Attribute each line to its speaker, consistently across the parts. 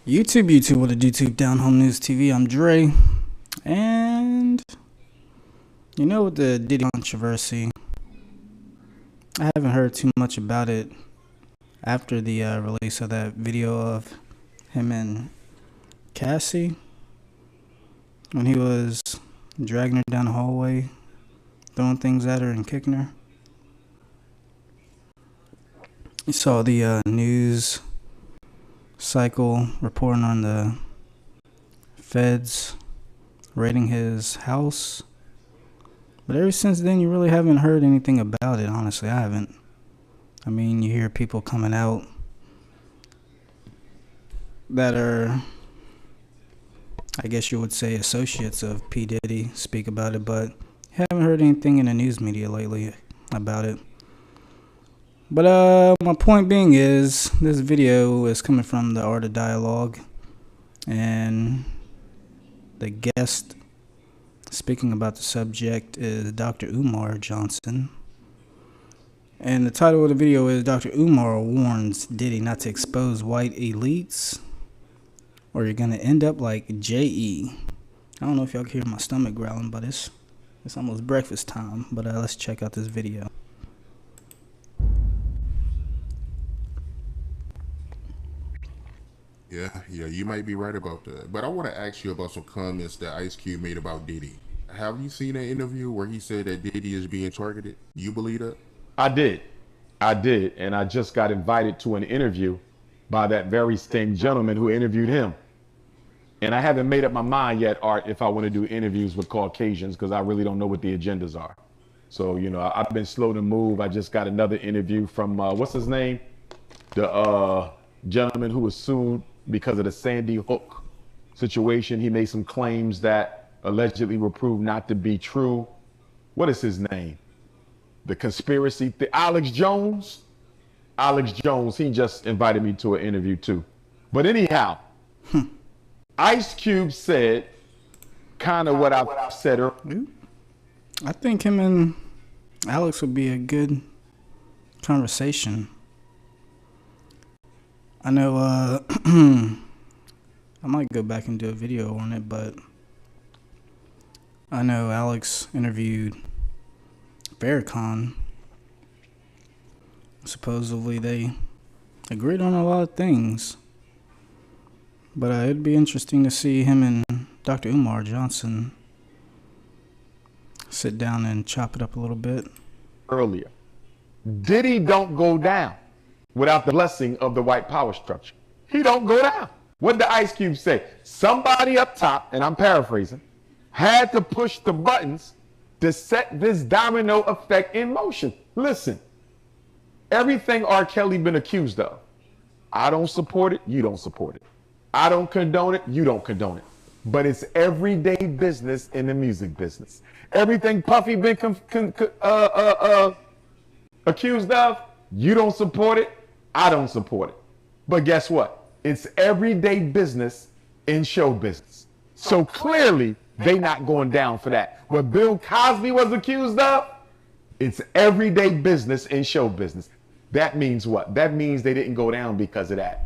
Speaker 1: YouTube, with the YouTube Down Home News TV. I'm Dre, and with the Diddy controversy, I haven't heard too much about it after the release of that video of him and Cassie when he was dragging her down the hallway, throwing things at her and kicking her. You saw the news cycle reporting on the feds raiding his house, but ever since then you really haven't heard anything about it. Honestly, I haven't. I mean, you hear people coming out that are, I guess you would say, associates of P. Diddy speak about it, but haven't heard anything in the news media lately about it. But my point being is, this video is coming from the Art of Dialogue, and the guest speaking about the subject is Dr. Umar Johnson. And the title of the video is Dr. Umar warns Diddy not to expose white elites, or you're going to end up like J.E. I don't know if y'all can hear my stomach growling, but it's almost breakfast time. But let's check out this video.
Speaker 2: Yeah, you might be right about that. But I want to ask you about some comments that Ice Cube made about Diddy. Have you seen that interview where he said that Diddy is being targeted? You believe that?
Speaker 3: I did. And I just got invited to an interview by that very same gentleman who interviewed him. And I haven't made up my mind yet, Art, if I want to do interviews with Caucasians, because I really don't know what the agendas are. So, I've been slow to move. I just got another interview from, what's his name? The gentleman who was sued because of the Sandy Hook situation. He made some claims that allegedly were proved not to be true. What is his name? The conspiracy, Alex Jones. Alex Jones, he just invited me to an interview too. But anyhow, Ice Cube said kind of what I've said earlier.
Speaker 1: I think him and Alex would be a good conversation. I know I might go back and do a video on it, but I know Alex interviewed Farrakhan. Supposedly they agreed on a lot of things, but it'd be interesting to see him and Dr. Umar Johnson sit down and chop it up a little bit.
Speaker 3: Earlier, Diddy don't go down without the blessing of the white power structure. He don't go down. What did Ice Cube say? Somebody up top, and I'm paraphrasing, had to push the buttons to set this domino effect in motion. Listen, everything R. Kelly been accused of, I don't support it, you don't support it. I don't condone it, you don't condone it. But it's everyday business in the music business. Everything Puffy been accused of, you don't support it, I don't support it. But guess what? It's everyday business in show business. So clearly, they not going down for that. What Bill Cosby was accused of, it's everyday business in show business. That means what? That means they didn't go down because of that.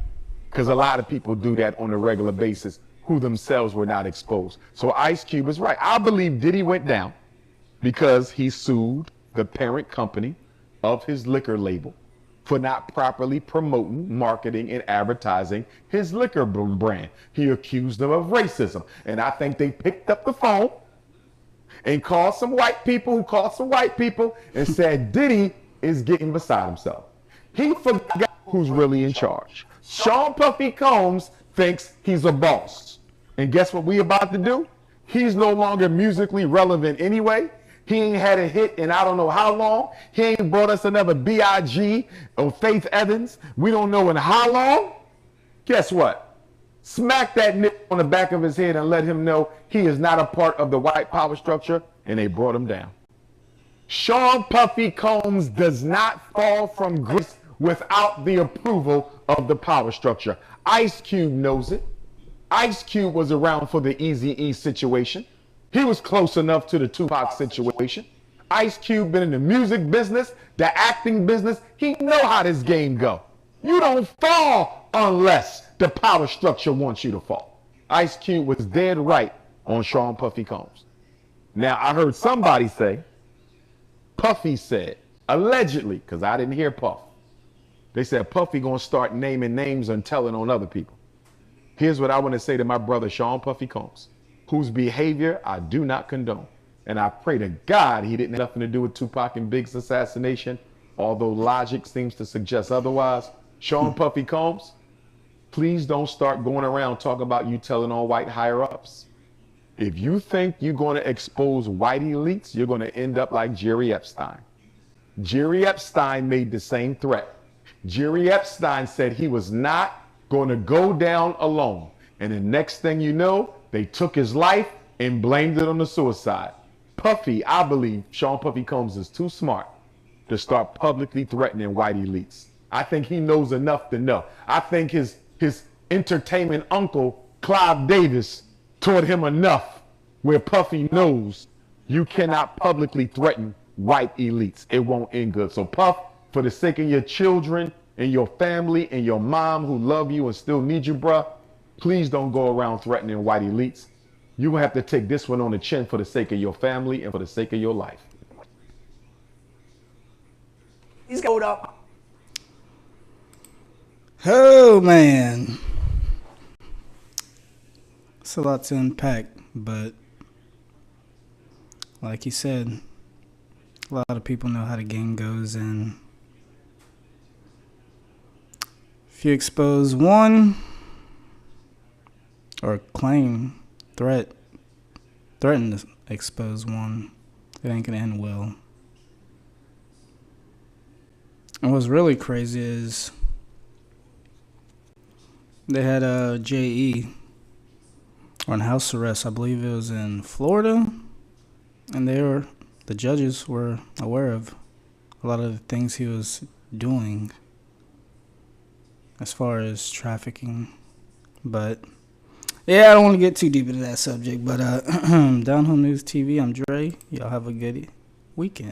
Speaker 3: Because a lot of people do that on a regular basis who themselves were not exposed. So Ice Cube is right. I believe Diddy went down because he sued the parent company of his liquor label for not properly promoting, marketing, and advertising his liquor brand. He accused them of racism. And I think they picked up the phone and called some white people who called some white people and said, Diddy is getting beside himself. He forgot who's really in charge. Sean Puffy Combs thinks he's a boss. And guess what we about to do? He's no longer musically relevant anyway. He ain't had a hit in I don't know how long. He ain't brought us another B.I.G. or Faith Evans. We don't know in how long. Guess what? Smack that nip on the back of his head and let him know he is not a part of the white power structure, and they brought him down. Sean Puffy Combs does not fall from grace without the approval of the power structure. Ice Cube knows it. Ice Cube was around for the Eazy-E situation. He was close enough to the Tupac situation. Ice Cube been in the music business, the acting business. He know how this game go. You don't fall unless the power structure wants you to fall. Ice Cube was dead right on Sean Puffy Combs. Now, I heard somebody say, Puffy said, allegedly, because I didn't hear Puff. They said Puffy gonna start naming names and telling on other people. Here's what I want to say to my brother Sean Puffy Combs, whose behavior I do not condone. And I pray to God he didn't have nothing to do with Tupac and Big's assassination, although logic seems to suggest otherwise. Sean Puffy Combs, please don't start going around talking about you telling on white higher-ups. If you think you're going to expose white elites, you're going to end up like Jerry Epstein. Jerry Epstein made the same threat. Jerry Epstein said he was not going to go down alone. And the next thing you know, they took his life and blamed it on the suicide. Puffy, I believe Sean Puffy Combs is too smart to start publicly threatening white elites. I think he knows enough to know. I think his entertainment uncle, Clive Davis, taught him enough where Puffy knows you cannot publicly threaten white elites. It won't end good. So Puff, for the sake of your children and your family and your mom who love you and still need you, bruh, please don't go around threatening white elites. You're going to have to take this one on the chin for the sake of your family and for the sake of your life.
Speaker 4: He's going up.
Speaker 1: Oh, man. It's a lot to unpack, but like he said, a lot of people know how the game goes, and if you expose one or threaten to expose one, it ain't gonna end well. And what's really crazy is they had a J.E. on house arrest. I believe it was in Florida, and the judges were aware of a lot of the things he was doing as far as trafficking. But yeah, I don't want to get too deep into that subject. But Down Home News TV, I'm Dre. Y'all have a good weekend.